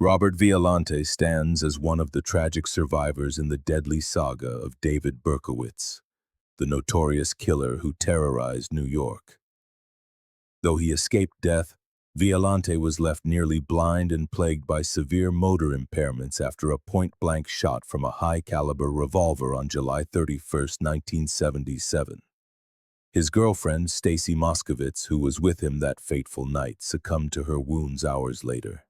Robert Violante stands as one of the tragic survivors in the deadly saga of David Berkowitz, the notorious killer who terrorized New York. Though he escaped death, Violante was left nearly blind and plagued by severe motor impairments after a point-blank shot from a high-caliber revolver on July 31, 1977. His girlfriend, Stacy Moskovitz, who was with him that fateful night, succumbed to her wounds hours later.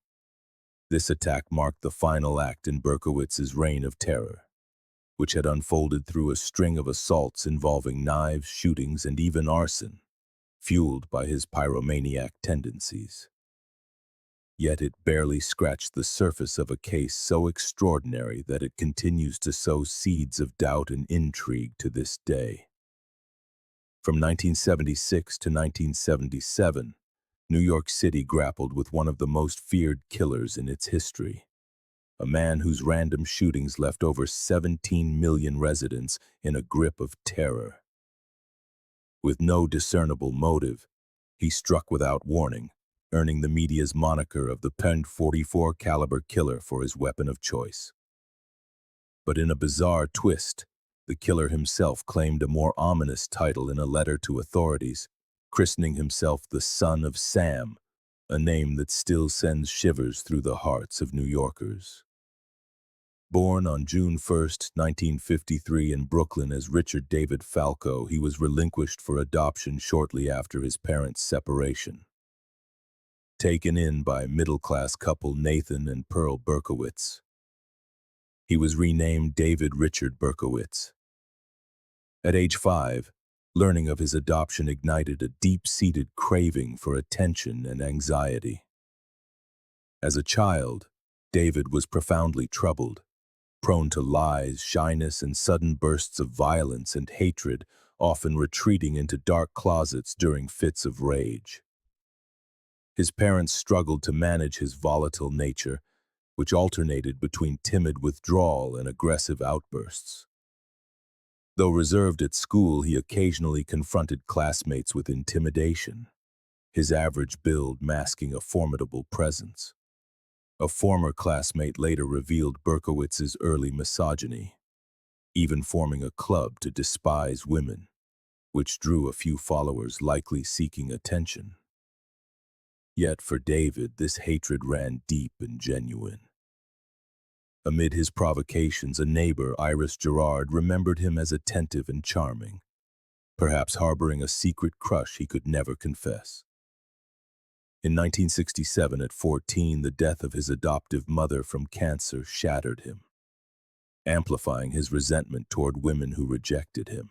This attack marked the final act in Berkowitz's reign of terror, which had unfolded through a string of assaults involving knives, shootings, and even arson, fueled by his pyromaniac tendencies. Yet it barely scratched the surface of a case so extraordinary that it continues to sow seeds of doubt and intrigue to this day. From 1976 to 1977, New York City grappled with one of the most feared killers in its history, a man whose random shootings left over 17 million residents in a grip of terror. With no discernible motive, he struck without warning, earning the media's moniker of the .44 caliber killer for his weapon of choice. But in a bizarre twist, the killer himself claimed a more ominous title in a letter to authorities, christening himself the Son of Sam, a name that still sends shivers through the hearts of New Yorkers. Born on June 1, 1953 in Brooklyn as Richard David Falco, he was relinquished for adoption shortly after his parents' separation. Taken in by middle-class couple Nathan and Pearl Berkowitz, he was renamed David Richard Berkowitz. At age 5, learning of his adoption ignited a deep-seated craving for attention and anxiety. As a child, David was profoundly troubled, prone to lies, shyness, and sudden bursts of violence and hatred, often retreating into dark closets during fits of rage. His parents struggled to manage his volatile nature, which alternated between timid withdrawal and aggressive outbursts. Though reserved at school, he occasionally confronted classmates with intimidation, his average build masking a formidable presence. A former classmate later revealed Berkowitz's early misogyny, even forming a club to despise women, which drew a few followers likely seeking attention. Yet for David, this hatred ran deep and genuine. Amid his provocations, a neighbor, Iris Gerard, remembered him as attentive and charming, perhaps harboring a secret crush he could never confess. In 1967, at 14, the death of his adoptive mother from cancer shattered him, amplifying his resentment toward women who rejected him.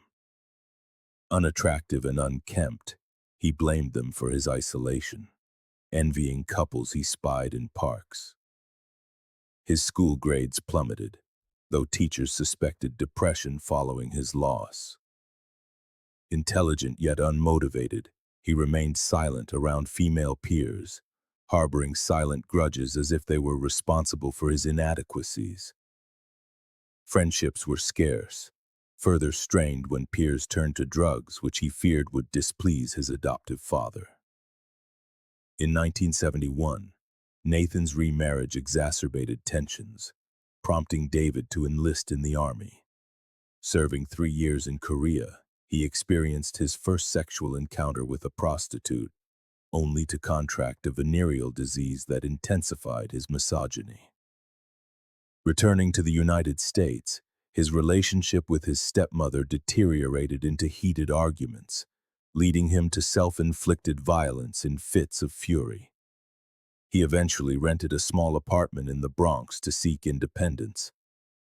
Unattractive and unkempt, he blamed them for his isolation, envying couples he spied in parks. His school grades plummeted, though teachers suspected depression following his loss. Intelligent yet unmotivated, he remained silent around female peers, harboring silent grudges as if they were responsible for his inadequacies. Friendships were scarce, further strained when peers turned to drugs, which he feared would displease his adoptive father. In 1971, Nathan's remarriage exacerbated tensions, prompting David to enlist in the army. Serving 3 years in Korea, he experienced his first sexual encounter with a prostitute, only to contract a venereal disease that intensified his misogyny. Returning to the United States, his relationship with his stepmother deteriorated into heated arguments, leading him to self-inflicted violence in fits of fury. He eventually rented a small apartment in the Bronx to seek independence,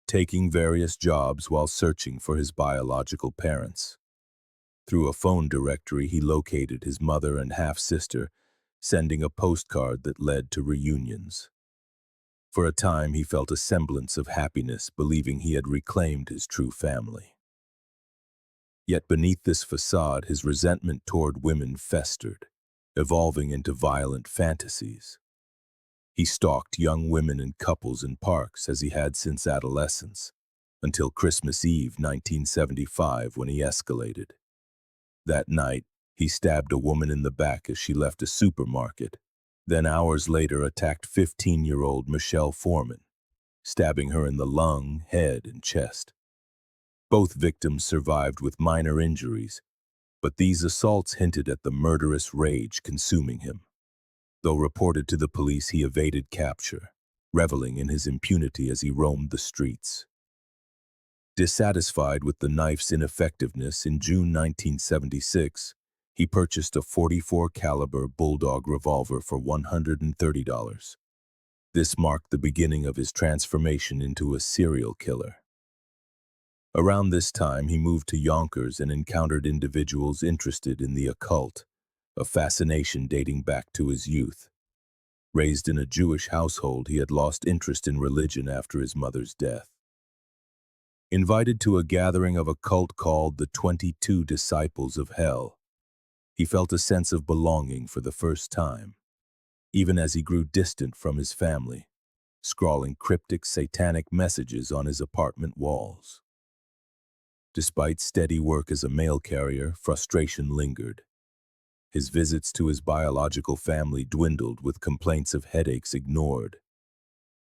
taking various jobs while searching for his biological parents. Through a phone directory, he located his mother and half-sister, sending a postcard that led to reunions. For a time, he felt a semblance of happiness, believing he had reclaimed his true family. Yet beneath this facade, his resentment toward women festered, evolving into violent fantasies. He stalked young women and couples in parks as he had since adolescence, until Christmas Eve 1975 when he escalated. That night, he stabbed a woman in the back as she left a supermarket, then hours later attacked 15-year-old Michelle Foreman, stabbing her in the lung, head, and chest. Both victims survived with minor injuries, but these assaults hinted at the murderous rage consuming him. Though reported to the police, he evaded capture, reveling in his impunity as he roamed the streets. Dissatisfied with the knife's ineffectiveness, in June 1976, he purchased a .44 caliber Bulldog revolver for $130. This marked the beginning of his transformation into a serial killer. Around this time, he moved to Yonkers and encountered individuals interested in the occult, a fascination dating back to his youth. Raised in a Jewish household, he had lost interest in religion after his mother's death. Invited to a gathering of a cult called the 22 Disciples of Hell, he felt a sense of belonging for the first time, even as he grew distant from his family, scrawling cryptic satanic messages on his apartment walls. Despite steady work as a mail carrier, frustration lingered. His visits to his biological family dwindled, with complaints of headaches ignored.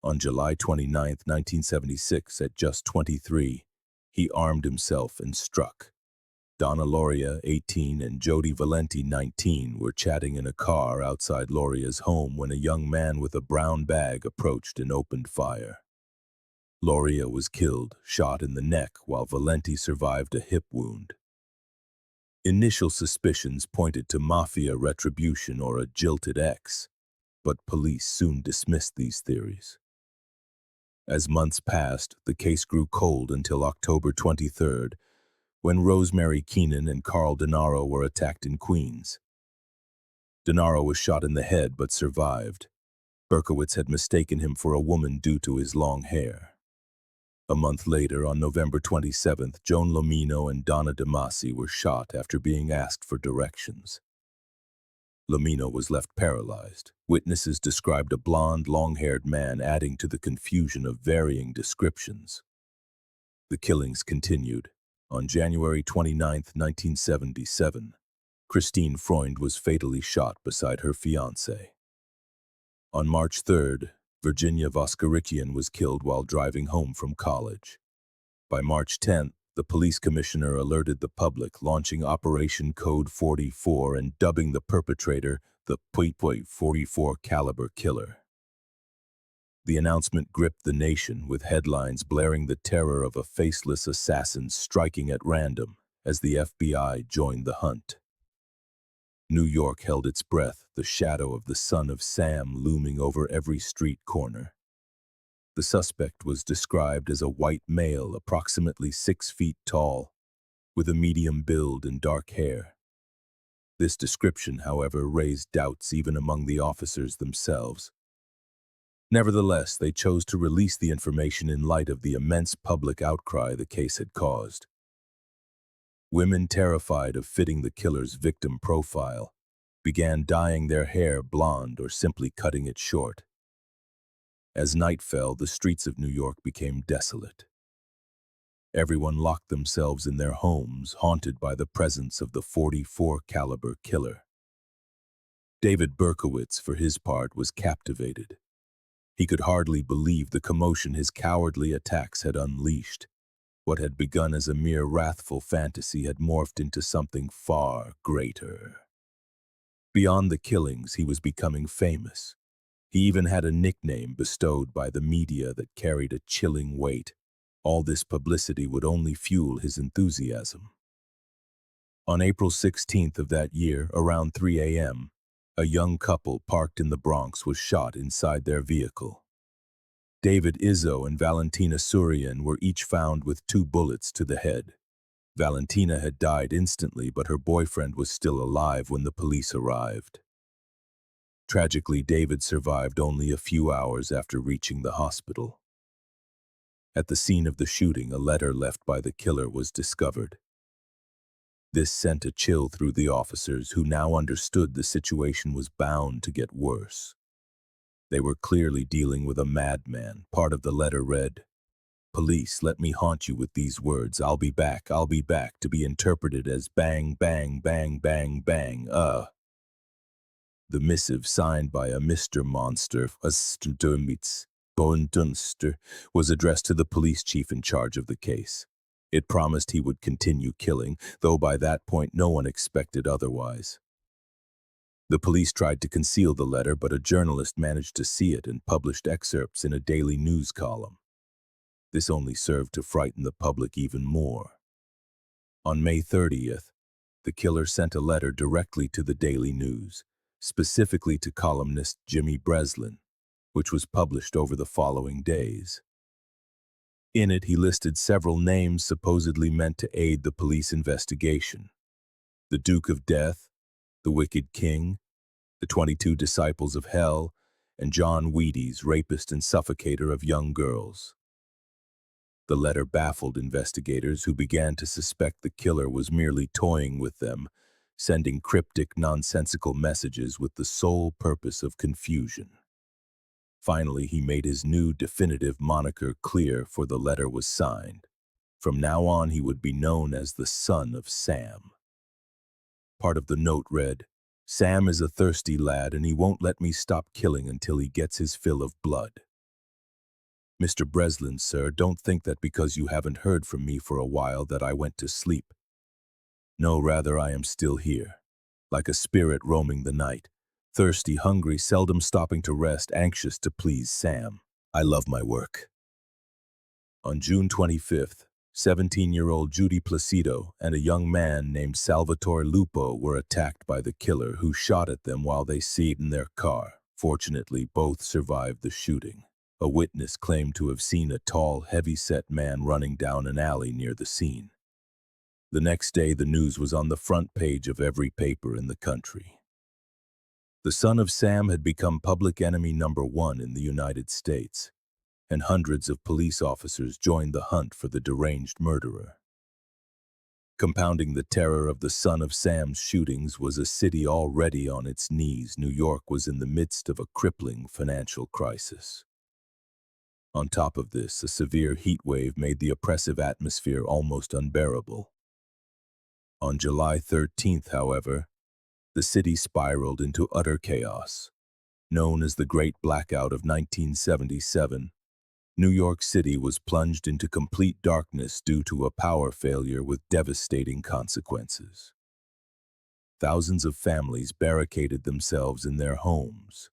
On July 29, 1976, at just 23, he armed himself and struck. Donna Loria, 18, and Jody Valenti, 19, were chatting in a car outside Loria's home when a young man with a brown bag approached and opened fire. Loria was killed, shot in the neck, while Valenti survived a hip wound. Initial suspicions pointed to mafia retribution or a jilted ex, but police soon dismissed these theories. As months passed, the case grew cold until October 23rd, when Rosemary Keenan and Carl Denaro were attacked in Queens. Denaro was shot in the head but survived. Berkowitz had mistaken him for a woman due to his long hair. A month later, on November 27th, Joan Lomino and Donna DeMasi were shot after being asked for directions. Lomino was left paralyzed. Witnesses described a blond, long-haired man, adding to the confusion of varying descriptions. The killings continued. On January 29, 1977, Christine Freund was fatally shot beside her fiancé. On March 3rd, Virginia Voskerichian was killed while driving home from college. By March 10th, the police commissioner alerted the public, launching Operation Code 44 and dubbing the perpetrator the .44 caliber killer. The announcement gripped the nation, with headlines blaring the terror of a faceless assassin striking at random as the FBI joined the hunt. New York held its breath, the shadow of the son of Sam looming over every street corner. The suspect was described as a white male, approximately 6 feet tall, with a medium build and dark hair. This description, however, raised doubts even among the officers themselves. Nevertheless, they chose to release the information in light of the immense public outcry the case had caused. Women, terrified of fitting the killer's victim profile, began dyeing their hair blonde or simply cutting it short. As night fell, the streets of New York became desolate. Everyone locked themselves in their homes, haunted by the presence of the .44 caliber killer. David Berkowitz, for his part, was captivated. He could hardly believe the commotion his cowardly attacks had unleashed. What had begun as a mere wrathful fantasy had morphed into something far greater. Beyond the killings, he was becoming famous. He even had a nickname bestowed by the media that carried a chilling weight. All this publicity would only fuel his enthusiasm. On April 16th of that year, around 3 a.m., a young couple parked in the Bronx was shot inside their vehicle. David Izzo and Valentina Surian were each found with 2 bullets to the head. Valentina had died instantly, but her boyfriend was still alive when the police arrived. Tragically, David survived only a few hours after reaching the hospital. At the scene of the shooting, a letter left by the killer was discovered. This sent a chill through the officers, who now understood the situation was bound to get worse. They were clearly dealing with a madman. Part of the letter read, "Police, let me haunt you with these words. I'll be back, to be interpreted as bang, bang, bang, bang, bang, The missive, signed by a Mr. Monster, Dunster, was addressed to the police chief in charge of the case. It promised he would continue killing, though by that point no one expected otherwise. The police tried to conceal the letter, but a journalist managed to see it and published excerpts in a daily news column. This only served to frighten the public even more. On May 30th, the killer sent a letter directly to the Daily News, specifically to columnist Jimmy Breslin, which was published over the following days. In it, he listed several names supposedly meant to aid the police investigation: the Duke of Death, the Wicked King, the 22 Disciples of Hell, and John Wheaties, rapist and suffocator of young girls. The letter baffled investigators, who began to suspect the killer was merely toying with them, sending cryptic, nonsensical messages with the sole purpose of confusion. Finally, he made his new definitive moniker clear, for the letter was signed. From now on, he would be known as the Son of Sam. Part of the note read, "Sam is a thirsty lad, and he won't let me stop killing until he gets his fill of blood. Mr. Breslin, sir, don't think that because you haven't heard from me for a while that I went to sleep. No, rather I am still here, like a spirit roaming the night, thirsty, hungry, seldom stopping to rest, anxious to please Sam. I love my work." On June 25th, 17-year-old Judy Placido and a young man named Salvatore Lupo were attacked by the killer, who shot at them while they sat in their car. Fortunately, both survived the shooting. A witness claimed to have seen a tall, heavy-set man running down an alley near the scene. The next day, the news was on the front page of every paper in the country. The Son of Sam had become public enemy #1 in the United States, and hundreds of police officers joined the hunt for the deranged murderer. Compounding the terror of the Son of Sam's shootings was a city already on its knees. New York was in the midst of a crippling financial crisis. On top of this, a severe heat wave made the oppressive atmosphere almost unbearable. On July 13th, however, the city spiraled into utter chaos. Known as the Great Blackout of 1977, New York City was plunged into complete darkness due to a power failure with devastating consequences. Thousands of families barricaded themselves in their homes,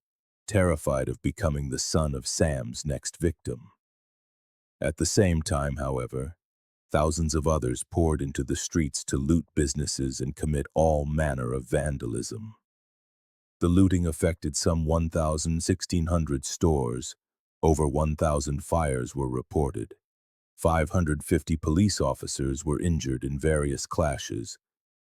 terrified of becoming the Son of Sam's next victim. At the same time, however, thousands of others poured into the streets to loot businesses and commit all manner of vandalism. The looting affected some 1,600 stores, over 1,000 fires were reported, 550 police officers were injured in various clashes,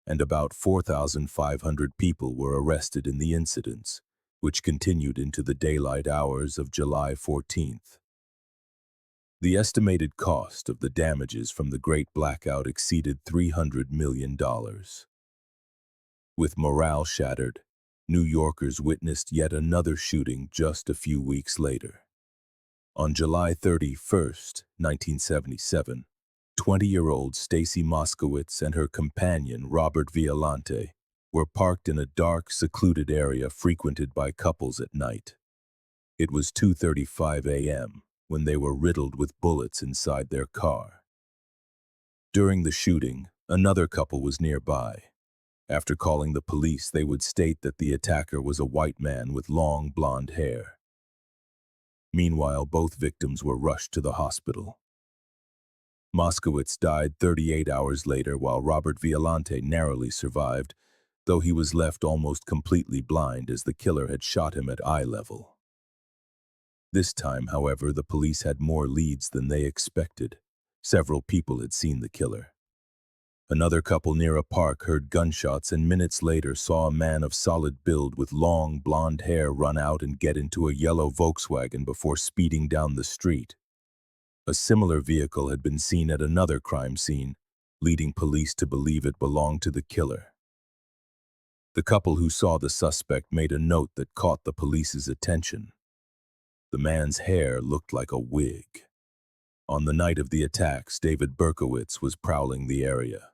and about 4,500 people were arrested in the incidents, which continued into the daylight hours of July 14th. The estimated cost of the damages from the Great Blackout exceeded $300 million. With morale shattered, New Yorkers witnessed yet another shooting just a few weeks later. On July 31st, 1977, 20-year-old Stacy Moskovitz and her companion, Robert Violante, were parked in a dark, secluded area frequented by couples at night. It was 2:35 a.m. when they were riddled with bullets inside their car. During the shooting, another couple was nearby. After calling the police, they would state that the attacker was a white man with long blonde hair. Meanwhile, both victims were rushed to the hospital. Moskowitz died 38 hours later, while Robert Violante narrowly survived, though he was left almost completely blind as the killer had shot him at eye level. This time, however, the police had more leads than they expected. Several people had seen the killer. Another couple near a park heard gunshots and minutes later saw a man of solid build with long blonde hair run out and get into a yellow Volkswagen before speeding down the street. A similar vehicle had been seen at another crime scene, leading police to believe it belonged to the killer. The couple who saw the suspect made a note that caught the police's attention. The man's hair looked like a wig. On the night of the attacks, David Berkowitz was prowling the area.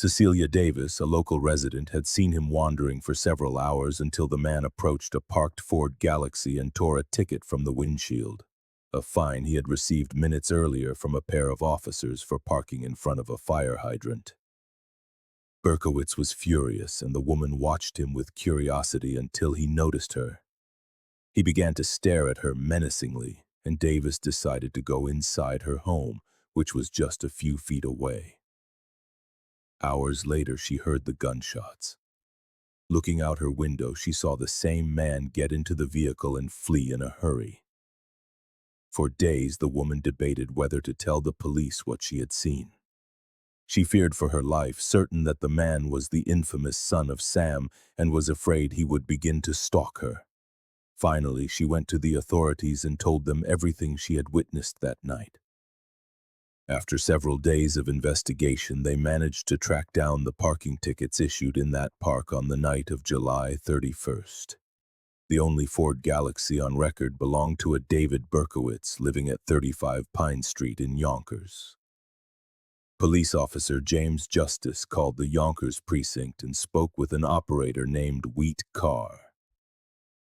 Cecilia Davis, a local resident, had seen him wandering for several hours until the man approached a parked Ford Galaxy and tore a ticket from the windshield, a fine he had received minutes earlier from a pair of officers for parking in front of a fire hydrant. Berkowitz was furious, and the woman watched him with curiosity until he noticed her. He began to stare at her menacingly, and Davis decided to go inside her home, which was just a few feet away. Hours later, she heard the gunshots. Looking out her window, she saw the same man get into the vehicle and flee in a hurry. For days, the woman debated whether to tell the police what she had seen. She feared for her life, certain that the man was the infamous son of Sam, and was afraid he would begin to stalk her. Finally, she went to the authorities and told them everything she had witnessed that night. After several days of investigation, they managed to track down the parking tickets issued in that park on the night of July 31st. The only Ford Galaxy on record belonged to a David Berkowitz living at 35 Pine Street in Yonkers. Police officer James Justice called the Yonkers precinct and spoke with an operator named Wheat Carr.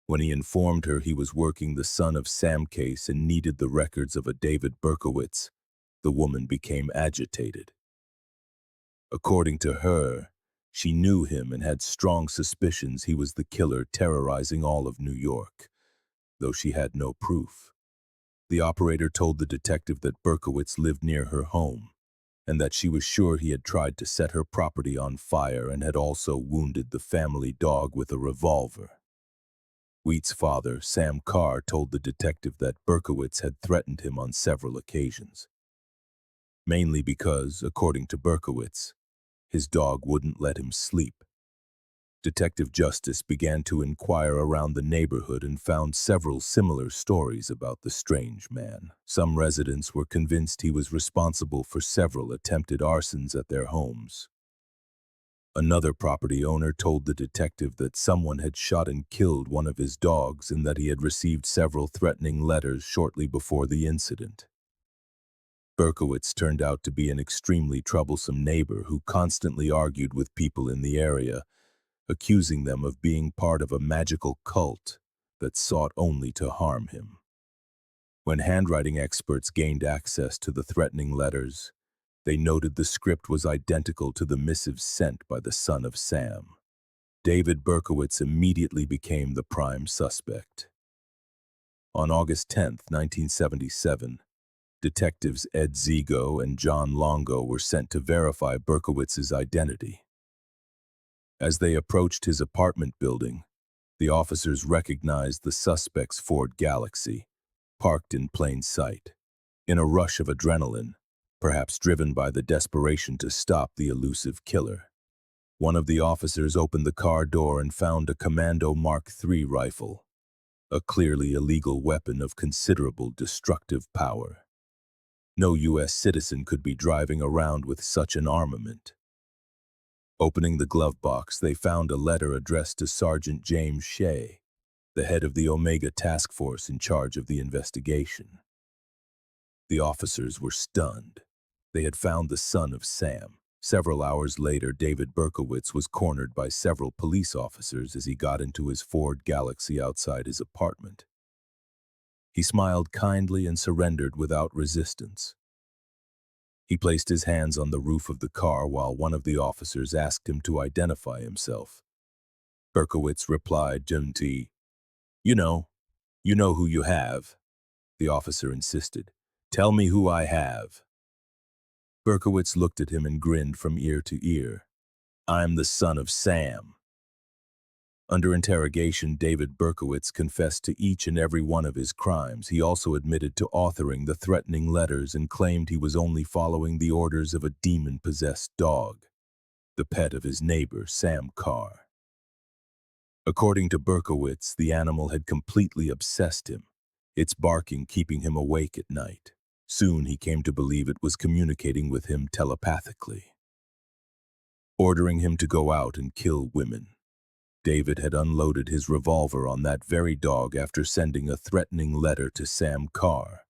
When he informed her he was working the son of Sam case and needed the records of a David Berkowitz, the woman became agitated. According to her, she knew him and had strong suspicions he was the killer terrorizing all of New York, though she had no proof. The operator told the detective that Berkowitz lived near her home, and that she was sure he had tried to set her property on fire and had also wounded the family dog with a revolver. Wheat's father, Sam Carr, told the detective that Berkowitz had threatened him on several occasions, mainly because, according to Berkowitz, his dog wouldn't let him sleep. Detective Justice began to inquire around the neighborhood and found several similar stories about the strange man. Some residents were convinced he was responsible for several attempted arsons at their homes. Another property owner told the detective that someone had shot and killed one of his dogs and that he had received several threatening letters shortly before the incident. Berkowitz turned out to be an extremely troublesome neighbor who constantly argued with people in the area, accusing them of being part of a magical cult that sought only to harm him. When handwriting experts gained access to the threatening letters, they noted the script was identical to the missives sent by the son of Sam. David Berkowitz immediately became the prime suspect. On August 10, 1977, detectives Ed Zigo and John Longo were sent to verify Berkowitz's identity. As they approached his apartment building, the officers recognized the suspect's Ford Galaxy, parked in plain sight. In a rush of adrenaline, perhaps driven by the desperation to stop the elusive killer, one of the officers opened the car door and found a Commando Mark III rifle, a clearly illegal weapon of considerable destructive power. No U.S. citizen could be driving around with such an armament. Opening the glove box, they found a letter addressed to Sergeant James Shea, the head of the Omega Task Force in charge of the investigation. The officers were stunned. They had found the son of Sam. Several hours later, David Berkowitz was cornered by several police officers as he got into his Ford Galaxy outside his apartment. He smiled kindly and surrendered without resistance. He placed his hands on the roof of the car while one of the officers asked him to identify himself. Berkowitz replied gently, You know who you have," the officer insisted. "Tell me who I have." Berkowitz looked at him and grinned from ear to ear. "I'm the son of Sam." Under interrogation, David Berkowitz confessed to each and every one of his crimes. He also admitted to authoring the threatening letters and claimed he was only following the orders of a demon-possessed dog, the pet of his neighbor, Sam Carr. According to Berkowitz, the animal had completely obsessed him, its barking keeping him awake at night. Soon he came to believe it was communicating with him telepathically, ordering him to go out and kill women. David had unloaded his revolver on that very dog after sending a threatening letter to Sam Carr,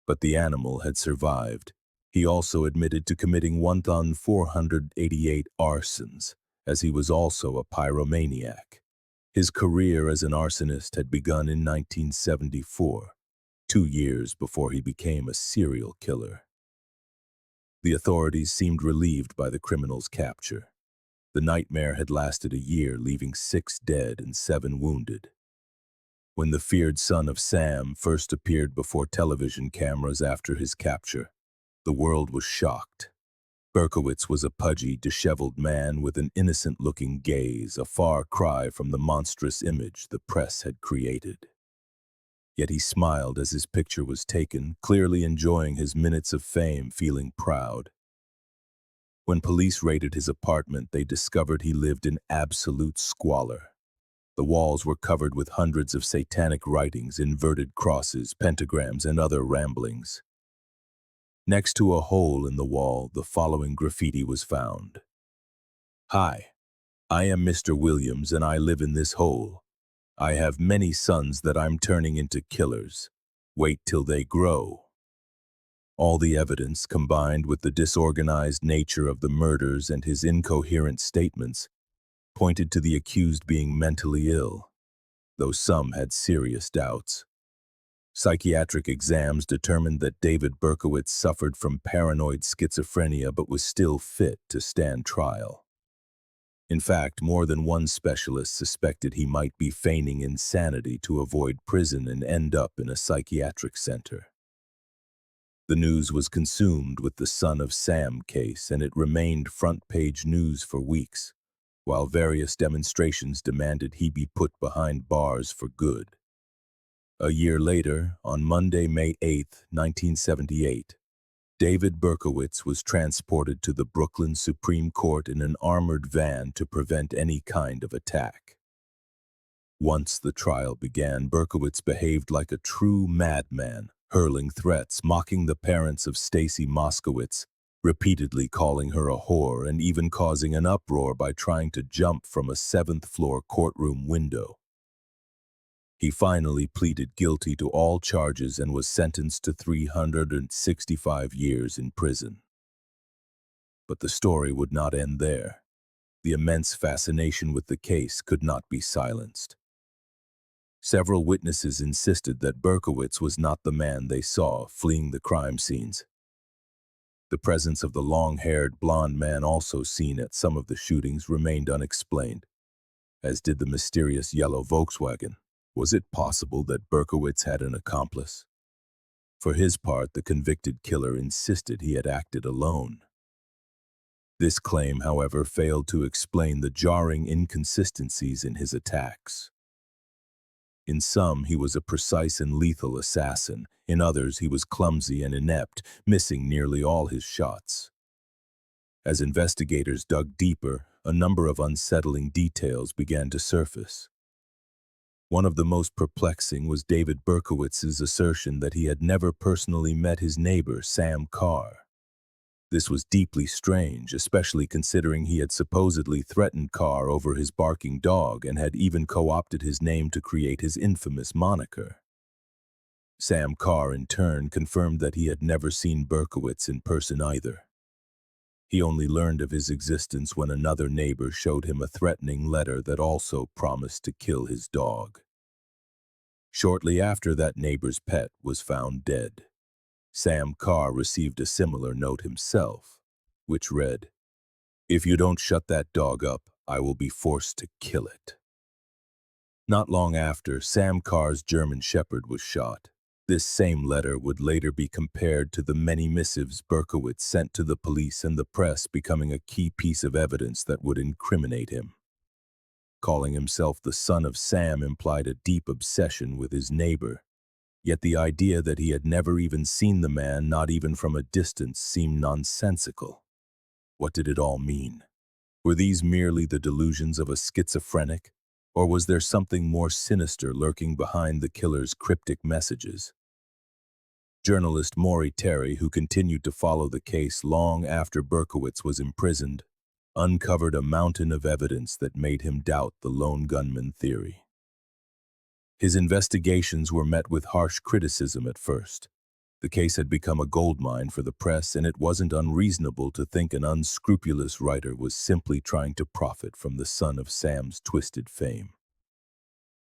but the animal had survived, He also admitted to committing 1,488 arsons, as he was also a pyromaniac. His career as an arsonist had begun in 1974, 2 years before he became a serial killer. The authorities seemed relieved by the criminal's capture. The nightmare had lasted a year, leaving 6 dead and 7 wounded. When the feared son of Sam first appeared before television cameras after his capture, the world was shocked. Berkowitz was a pudgy, disheveled man with an innocent-looking gaze, a far cry from the monstrous image the press had created. Yet he smiled as his picture was taken, clearly enjoying his minutes of fame, feeling proud. When police raided his apartment, they discovered he lived in absolute squalor. The walls were covered with hundreds of satanic writings, inverted crosses, pentagrams, and other ramblings. Next to a hole in the wall, the following graffiti was found. "Hi, I am Mr. Williams and I live in this hole. I have many sons that I'm turning into killers. Wait till they grow." All the evidence, combined with the disorganized nature of the murders and his incoherent statements, pointed to the accused being mentally ill, though some had serious doubts. Psychiatric exams determined that David Berkowitz suffered from paranoid schizophrenia but was still fit to stand trial. In fact, more than one specialist suspected he might be feigning insanity to avoid prison and end up in a psychiatric center. The news was consumed with the Son of Sam case, and it remained front-page news for weeks, while various demonstrations demanded he be put behind bars for good. A year later, on Monday, May 8, 1978, David Berkowitz was transported to the Brooklyn Supreme Court in an armored van to prevent any kind of attack. Once the trial began, Berkowitz behaved like a true madman, hurling threats, mocking the parents of Stacy Moskovitz, repeatedly calling her a whore, and even causing an uproar by trying to jump from a 7th-floor courtroom window. He finally pleaded guilty to all charges and was sentenced to 365 years in prison. But the story would not end there. The immense fascination with the case could not be silenced. Several witnesses insisted that Berkowitz was not the man they saw fleeing the crime scenes. The presence of the long-haired blonde man also seen at some of the shootings remained unexplained, as did the mysterious yellow Volkswagen. Was it possible that Berkowitz had an accomplice? For his part, the convicted killer insisted he had acted alone. This claim, however, failed to explain the jarring inconsistencies in his attacks. In some, he was a precise and lethal assassin. In others, he was clumsy and inept, missing nearly all his shots. As investigators dug deeper, a number of unsettling details began to surface. One of the most perplexing was David Berkowitz's assertion that he had never personally met his neighbor, Sam Carr. This was deeply strange, especially considering he had supposedly threatened Carr over his barking dog and had even co-opted his name to create his infamous moniker. Sam Carr, in turn, confirmed that he had never seen Berkowitz in person either. He only learned of his existence when another neighbor showed him a threatening letter that also promised to kill his dog. Shortly after, that neighbor's pet was found dead. Sam Carr received a similar note himself, which read, "If you don't shut that dog up, I will be forced to kill it." Not long after, Sam Carr's German Shepherd was shot. This same letter would later be compared to the many missives Berkowitz sent to the police and the press, becoming a key piece of evidence that would incriminate him. Calling himself the Son of Sam implied a deep obsession with his neighbor, yet the idea that he had never even seen the man, not even from a distance, seemed nonsensical. What did it all mean? Were these merely the delusions of a schizophrenic, or was there something more sinister lurking behind the killer's cryptic messages? Journalist Maury, who continued to follow the case long after Berkowitz was imprisoned, uncovered a mountain of evidence that made him doubt the lone gunman theory. His investigations were met with harsh criticism at first. The case had become a goldmine for the press, and it wasn't unreasonable to think an unscrupulous writer was simply trying to profit from the son of Sam's twisted fame.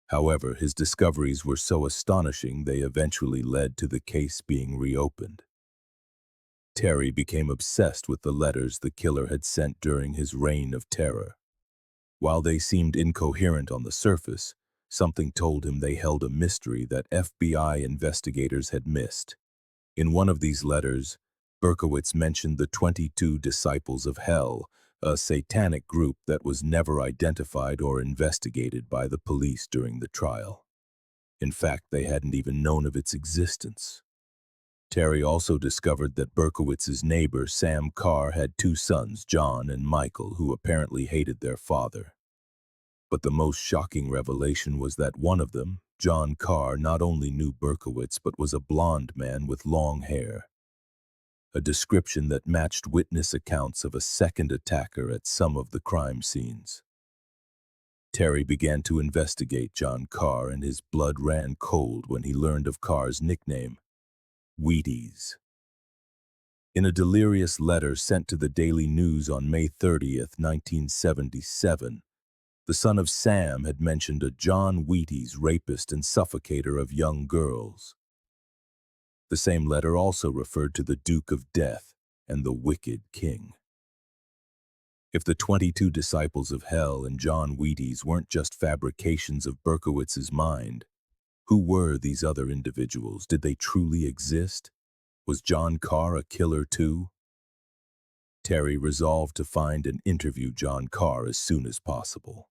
However, his discoveries were so astonishing they eventually led to the case being reopened. Terry became obsessed with the letters the killer had sent during his reign of terror. While they seemed incoherent on the surface, something told him they held a mystery that FBI investigators had missed. In one of these letters, Berkowitz mentioned the 22 Disciples of Hell, a satanic group that was never identified or investigated by the police during the trial. In fact, they hadn't even known of its existence. Terry also discovered that Berkowitz's neighbor, Sam Carr, had two sons, John and Michael, who apparently hated their father. But the most shocking revelation was that one of them, John Carr, not only knew Berkowitz but was a blond man with long hair. A description that matched witness accounts of a second attacker at some of the crime scenes. Terry began to investigate John Carr, and his blood ran cold when he learned of Carr's nickname, Wheaties. In a delirious letter sent to the Daily News on May 30th, 1977, the son of Sam had mentioned a John Wheaties, rapist and suffocator of young girls. The same letter also referred to the Duke of Death and the Wicked King. If the 22 Disciples of Hell and John Wheaties weren't just fabrications of Berkowitz's mind, who were these other individuals? Did they truly exist? Was John Carr a killer too? Terry resolved to find and interview John Carr as soon as possible.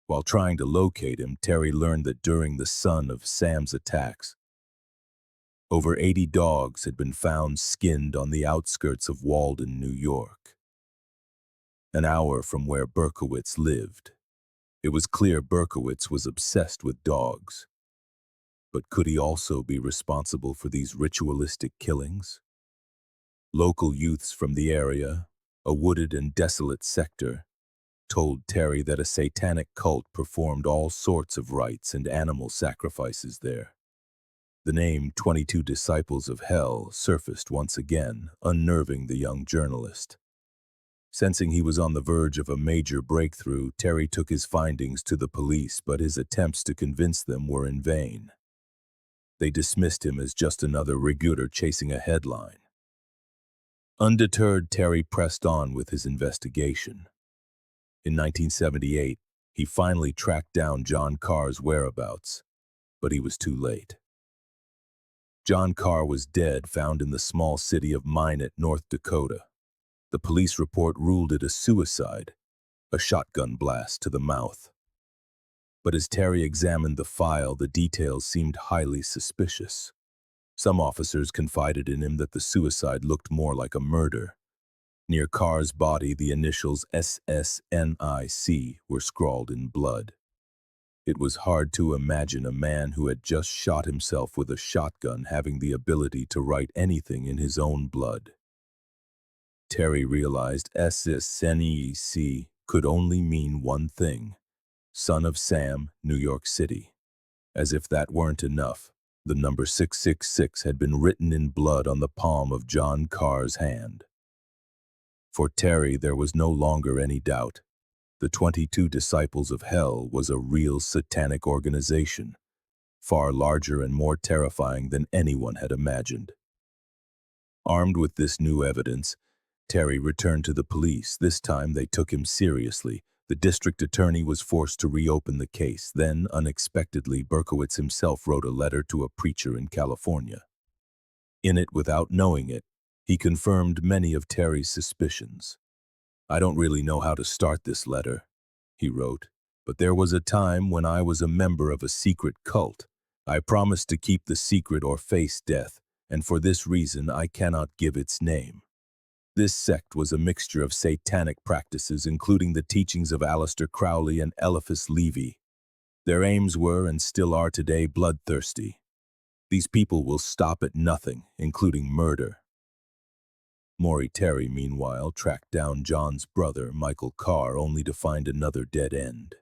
While trying to locate him, Terry learned that during the son of Sam's attacks, over 80 dogs had been found skinned on the outskirts of Walden, New York, an hour from where Berkowitz lived. It was clear Berkowitz was obsessed with dogs. But could he also be responsible for these ritualistic killings? Local youths from the area, a wooded and desolate sector, told Terry that a satanic cult performed all sorts of rites and animal sacrifices there. The name 22 Disciples of Hell surfaced once again, unnerving the young journalist. Sensing he was on the verge of a major breakthrough, Terry took his findings to the police, but his attempts to convince them were in vain. They dismissed him as just another reporter chasing a headline. Undeterred, Terry pressed on with his investigation. In 1978, he finally tracked down John Carr's whereabouts, but he was too late. John Carr was dead, found in the small city of Minot, North Dakota. The police report ruled it a suicide, a shotgun blast to the mouth. But as Terry examined the file, the details seemed highly suspicious. Some officers confided in him that the suicide looked more like a murder. Near Carr's body, the initials SSNIC were scrawled in blood. It was hard to imagine a man who had just shot himself with a shotgun having the ability to write anything in his own blood. Terry realized SSNIC could only mean one thing: Son of Sam, New York City. As if that weren't enough, the number 666 had been written in blood on the palm of John Carr's hand. For Terry, there was no longer any doubt. The 22 Disciples of Hell was a real satanic organization, far larger and more terrifying than anyone had imagined. Armed with this new evidence, Terry returned to the police. This time they took him seriously. The district attorney was forced to reopen the case. Then, unexpectedly, Berkowitz himself wrote a letter to a preacher in California. In it, without knowing it, he confirmed many of Terry's suspicions. "I don't really know how to start this letter," he wrote, "but there was a time when I was a member of a secret cult. I promised to keep the secret or face death, and for this reason I cannot give its name. This sect was a mixture of satanic practices, including the teachings of Aleister Crowley and Eliphas Levi. Their aims were, and still are today, bloodthirsty. These people will stop at nothing, including murder." Maury Terry, meanwhile, tracked down John's brother, Michael Carr, only to find another dead end.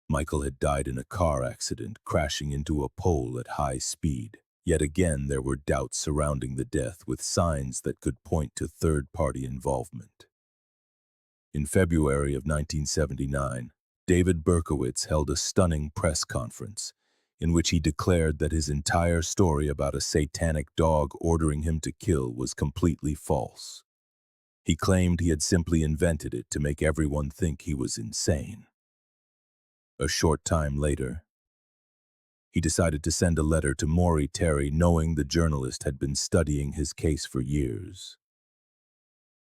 Michael had died in a car accident, crashing into a pole at high speed. Yet again, there were doubts surrounding the death, with signs that could point to third-party involvement. In February of 1979, David Berkowitz held a stunning press conference in which he declared that his entire story about a satanic dog ordering him to kill was completely false. He claimed he had simply invented it to make everyone think he was insane. A short time later, he decided to send a letter to Maury, knowing the journalist had been studying his case for years.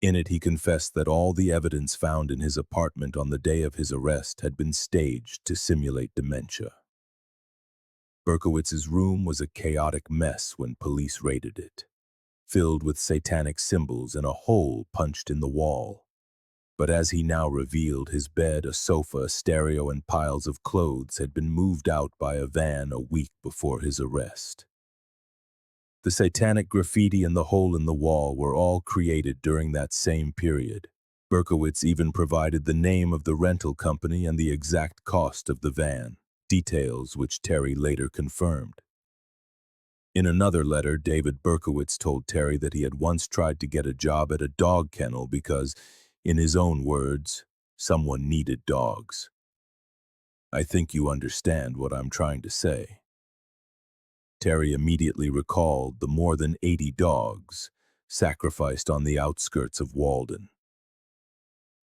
In it, he confessed that all the evidence found in his apartment on the day of his arrest had been staged to simulate dementia. Berkowitz's room was a chaotic mess when police raided it, filled with satanic symbols and a hole punched in the wall. But as he now revealed, his bed, a sofa, a stereo, and piles of clothes had been moved out by a van a week before his arrest. The satanic graffiti and the hole in the wall were all created during that same period. Berkowitz even provided the name of the rental company and the exact cost of the van, details which Terry later confirmed. In another letter, David Berkowitz told Terry that he had once tried to get a job at a dog kennel because, in his own words, someone needed dogs. "I think you understand what I'm trying to say." Terry immediately recalled the more than 80 dogs sacrificed on the outskirts of Walden.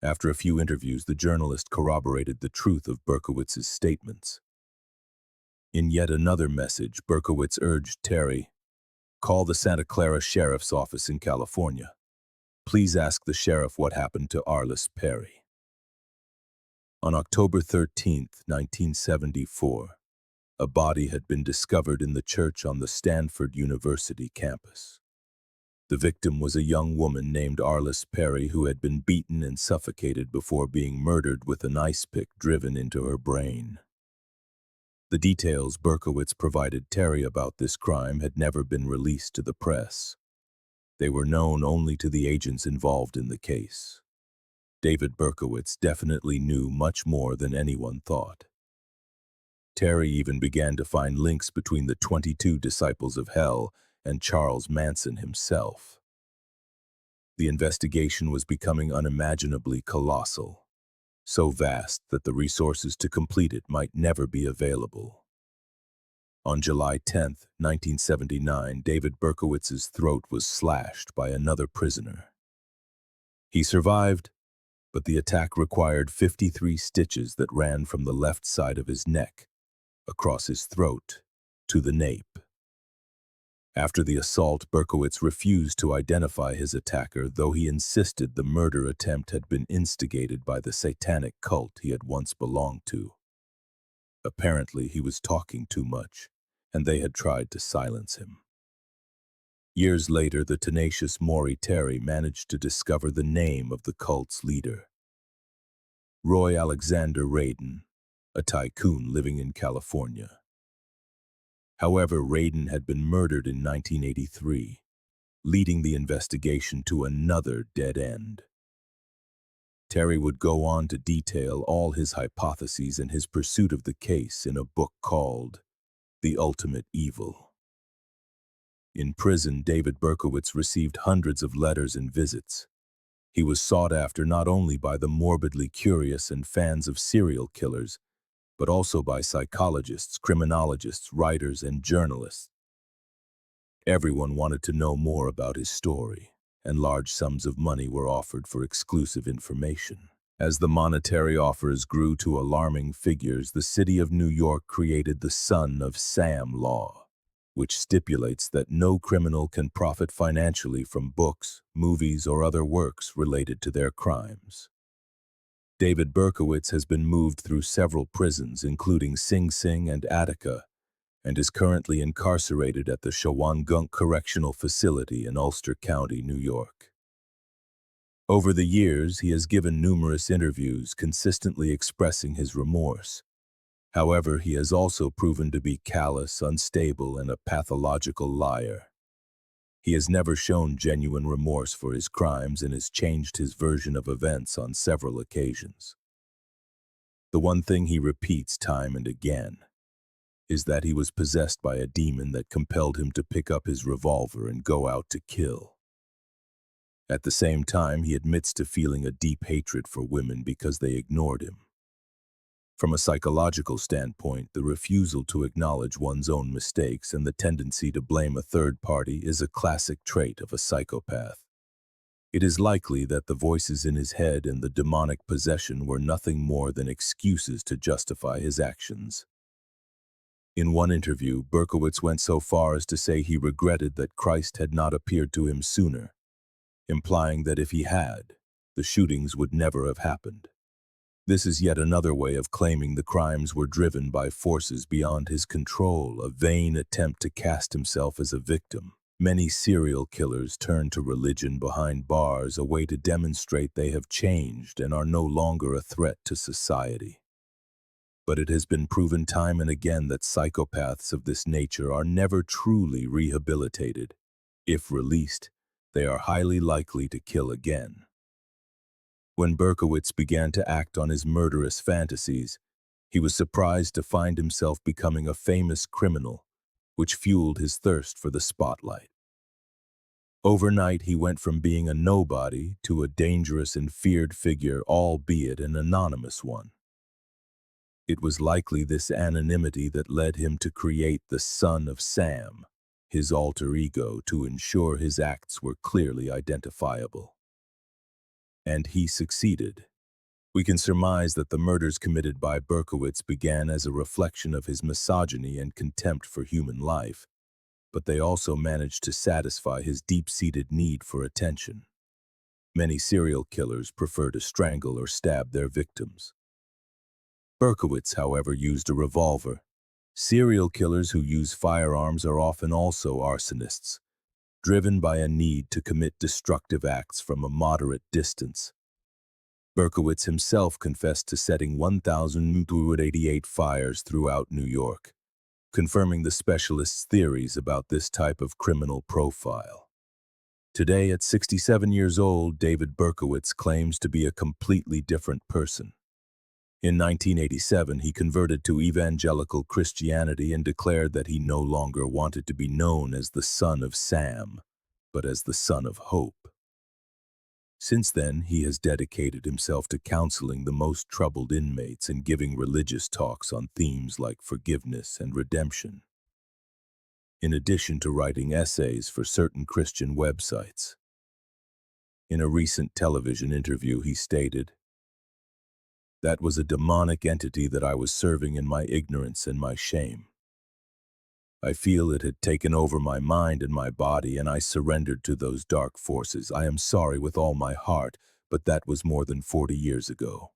After a few interviews, the journalist corroborated the truth of Berkowitz's statements. In yet another message, Berkowitz urged Terry, "Call the Santa Clara Sheriff's Office in California. Please ask the sheriff what happened to Arliss Perry." On October 13, 1974, a body had been discovered in the church on the Stanford University campus. The victim was a young woman named Arliss Perry who had been beaten and suffocated before being murdered with an ice pick driven into her brain. The details Berkowitz provided Terry about this crime had never been released to the press. They were known only to the agents involved in the case. David Berkowitz definitely knew much more than anyone thought. Terry even began to find links between the 22 Disciples of Hell and Charles Manson himself. The investigation was becoming unimaginably colossal, so vast that the resources to complete it might never be available. On July 10, 1979, David Berkowitz's throat was slashed by another prisoner. He survived, but the attack required 53 stitches that ran from the left side of his neck, across his throat, to the nape. After the assault, Berkowitz refused to identify his attacker, though he insisted the murder attempt had been instigated by the satanic cult he had once belonged to. Apparently, he was talking too much, and they had tried to silence him. Years later, the tenacious Maury managed to discover the name of the cult's leader. Roy Alexander Radin, a tycoon living in California. However, Radin had been murdered in 1983, leading the investigation to another dead end. Terry would go on to detail all his hypotheses and his pursuit of the case in a book called The Ultimate Evil. In prison, David Berkowitz received hundreds of letters and visits. He was sought after not only by the morbidly curious and fans of serial killers, but also by psychologists, criminologists, writers, and journalists. Everyone wanted to know more about his story, and large sums of money were offered for exclusive information. As the monetary offers grew to alarming figures, the city of New York created the Son of Sam law, which stipulates that no criminal can profit financially from books, movies, or other works related to their crimes. David Berkowitz has been moved through several prisons, including Sing Sing and Attica, and is currently incarcerated at the Shawangunk Correctional Facility in Ulster County, New York. Over the years, he has given numerous interviews, consistently expressing his remorse. However, he has also proven to be callous, unstable, and a pathological liar. He has never shown genuine remorse for his crimes and has changed his version of events on several occasions. The one thing he repeats time and again: is that he was possessed by a demon that compelled him to pick up his revolver and go out to kill. At the same time, he admits to feeling a deep hatred for women because they ignored him. From a psychological standpoint, the refusal to acknowledge one's own mistakes and the tendency to blame a third party is a classic trait of a psychopath. It is likely that the voices in his head and the demonic possession were nothing more than excuses to justify his actions. In one interview, Berkowitz went so far as to say he regretted that Christ had not appeared to him sooner, implying that if he had, the shootings would never have happened. This is yet another way of claiming the crimes were driven by forces beyond his control, a vain attempt to cast himself as a victim. Many serial killers turn to religion behind bars, a way to demonstrate they have changed and are no longer a threat to society. But it has been proven time and again that psychopaths of this nature are never truly rehabilitated. If released, they are highly likely to kill again. When Berkowitz began to act on his murderous fantasies, he was surprised to find himself becoming a famous criminal, which fueled his thirst for the spotlight. Overnight, he went from being a nobody to a dangerous and feared figure, albeit an anonymous one. It was likely this anonymity that led him to create the Son of Sam, his alter ego, to ensure his acts were clearly identifiable. And he succeeded. We can surmise that the murders committed by Berkowitz began as a reflection of his misogyny and contempt for human life, but they also managed to satisfy his deep-seated need for attention. Many serial killers prefer to strangle or stab their victims. Berkowitz, however, used a revolver. Serial killers who use firearms are often also arsonists, driven by a need to commit destructive acts from a moderate distance. Berkowitz himself confessed to setting 1,288 fires throughout New York, confirming the specialists' theories about this type of criminal profile. Today, at 67 years old, David Berkowitz claims to be a completely different person. In 1987, he converted to evangelical Christianity and declared that he no longer wanted to be known as the Son of Sam, but as the Son of Hope. Since then, he has dedicated himself to counseling the most troubled inmates and giving religious talks on themes like forgiveness and redemption, in addition to writing essays for certain Christian websites. In a recent television interview, he stated, "That was a demonic entity that I was serving in my ignorance and my shame. I feel it had taken over my mind and my body, and I surrendered to those dark forces. I am sorry with all my heart, but that was more than 40 years ago."